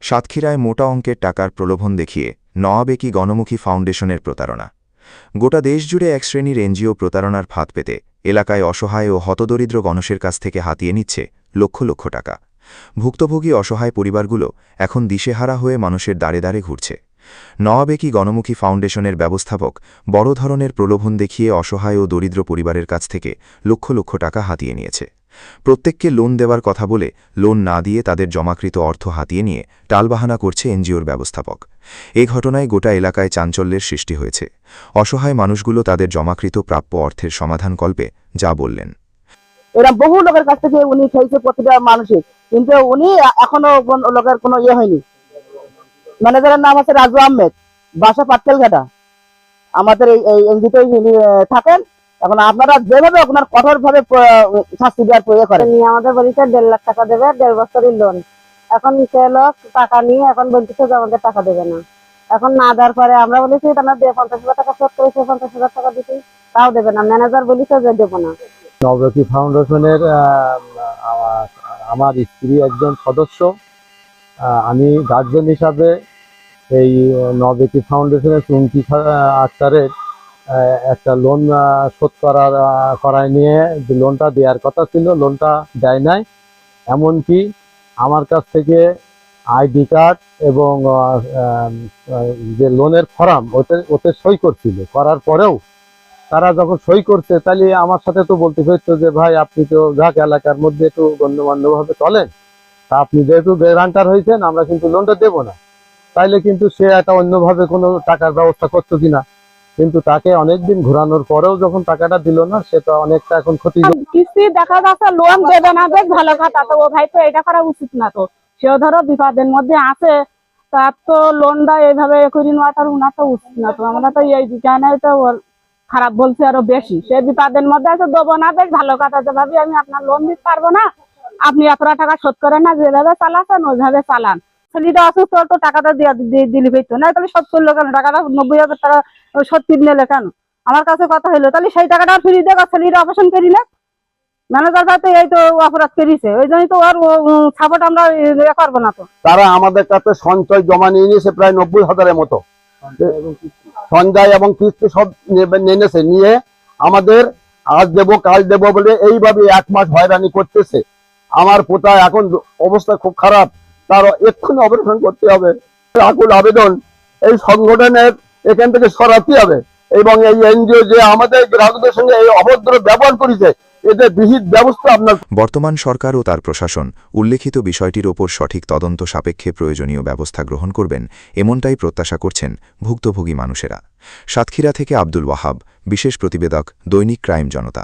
সাতক্ষীরায় মোটা অঙ্কের টাকার প্রলোভন দেখিয়ে নওয়াবেকি গণমুখী ফাউন্ডেশনের প্রতারণা। গোটা দেশজুড়ে এক শ্রেণীর এনজিও প্রতারণার ফাঁদ পেতে এলাকায় অসহায় ও হতদরিদ্র গণের কাছ থেকে হাতিয়ে নিচ্ছে লক্ষ লক্ষ টাকা। ভুক্তভোগী অসহায় পরিবারগুলো এখন দিশেহারা হয়ে মানুষের দাঁড়ে দাঁড়ে ঘুরছে। নওয়াবেকি গণমুখী ফাউন্ডেশনের ব্যবস্থাপক বড় ধরনের প্রলোভন দেখিয়ে অসহায় ও দরিদ্র পরিবারের কাছ থেকে লক্ষ লক্ষ টাকা হাতিয়ে নিয়েছে। প্রত্যেককে লোন দেওয়ার কথা বলে লোন না দিয়ে তাদের জমাকৃত অর্থ হাতিয়ে নিয়ে টালবাহানা করছে এনজিওর ব্যবস্থাপক। এ ঘটনায় গোটা এলাকায় চাঞ্চল্যের সৃষ্টি হয়েছে। অসহায় মানুষগুলো তাদের জমাকৃত প্রাপ্য অর্থের সমাধান কল্পে যা বললেন। এরা বহু লোকের কাছ থেকে উনি খেয়েছে প্রতিটা মানুষের, কিন্তু উনি এখনো লোকের কোনো ইয়ে হয়নি। ম্যানেজারের নাম আছে রাজু আহমেদ, বাসা পাটকেলঘাটা। আমাদের এই এনজিওতে থাকেন। এখন আপনারা যেভাবে আপনার কঠোর ভাবে শাস্তি দেওয়ার প্রয়োগ করেন। আমাদের বলিতে 1.5 লাখ টাকা দেবে, 1.5 বছরের লোন। এখন সে লোক টাকা নিয়ে এখন বলতেছে যে আমাদের টাকা দেবে না। এখন না দেওয়ার পরে আমরা বলেছি তারা 50,000 টাকা শোধ করেছে, 50,000 টাকা দিতে, তাও দেবে না। ম্যানেজার বলেছে যে দেবো না। নওয়াবেকি ফাউন্ডেশনের আমার স্ত্রী একজন সদস্য। আমি গার্জেন হিসাবে এই নওয়াবেকি ফাউন্ডেশনের চুমকি আক্তারের একটা লোন শোধ করায় নিয়ে যে লোনটা দেওয়ার কথা ছিল, লোনটা দেয় নাই। এমনকি আমার কাছ থেকে আইডি কার্ড এবং যে লোনের ফর্ম ওতে সই করছিল। করার পরেও তারা যখন সই করছে, তাহলে আমার সাথে তো বলতে হচ্ছে যে ভাই আপনি তো যাক এলাকার মধ্যে একটু গণ্যমান্যভাবে চলেন, তা আপনি যেহেতু গ্যারান্টার হয়েছেন আমরা কিন্তু লোনটা দেবো না। তাইলে কিন্তু সে একটা অন্যভাবে কোনো টাকার ব্যবস্থা করতো কিনা, কিন্তু তাকে অনেকদিন ঘোরানোর পরেও যখন টাকাটা দিল না, সেটা অনেকটা এখন ক্ষতি। কিস্তি দেখা যাচ্ছে লোন দেবে না, বেশ ভালো কথা। তো ও ভাই তো এটা করা উচিত না। তো সেও ধরো বিপদের মধ্যে আছে, তার তো লোনটা এইভাবে করে নেওয়াটা উনার তো উচিত না। তো আমরা তো এই বিজ্ঞানে তো খারাপ বলছি আরো বেশি। সে বিপদের মধ্যে আছে, দেবো না, বেশ ভালো কথা। যে ভাবি আমি আপনার লোন দিতে পারবো না, আপনি এতটা টাকা শোধ করেন না, যেভাবে চালাচ্ছেন ওইভাবে চালান। ছেলেটা অসুস্থ, তো টাকাটা দিলি পেতো না, তাহলে শোধ করলো কেন? টাকাটা 90,000 টাকা শোধ নিলে কেন? আমার কাছে কথা হইলো, তাহলে সেই টাকাটা ফিরিয়ে দেয়, ছেলেটা অপারেশন করিলে। ম্যানেজার ভাই তো এই তো অপরাধ করেছে, ওই জন্যই তো ওর সাপোর্ট আমরা করবো না। তো তারা আমাদের কাছে সঞ্চয় জমা নিয়ে নিয়েছে প্রায় 90,000-এর মতো, সঞ্চয় এবং কিস্তি সব নিয়েছে। নিয়ে আমাদের আজ দেবো কাল দেবো বলে এইভাবে 1 মাস হয়রানি করতেছে। আমার পোতা এখন অবস্থা খুব খারাপ, তার এক্ষুনি অপারেশন করতে হবে। আকুল আবেদন এই সংগঠনের এখান থেকে সরাতে হবে, এবং এই এনজিও যে আমাদের গ্রাহকদের সঙ্গে এই অভদ্র ব্যবহার করেছে, এদের বিহিত ব্যবস্থা আপনার। বর্তমান সরকার ও তার প্রশাসন উল্লেখিত বিষয়টির ওপর সঠিক তদন্ত সাপেক্ষে প্রয়োজনীয় ব্যবস্থা গ্রহণ করবেন, এমনটাই প্রত্যাশা করছেন ভুক্তভোগী মানুষেরা। সাতক্ষীরা থেকে আব্দুল ওয়াহাব, বিশেষ প্রতিবেদক, দৈনিক ক্রাইম জনতা।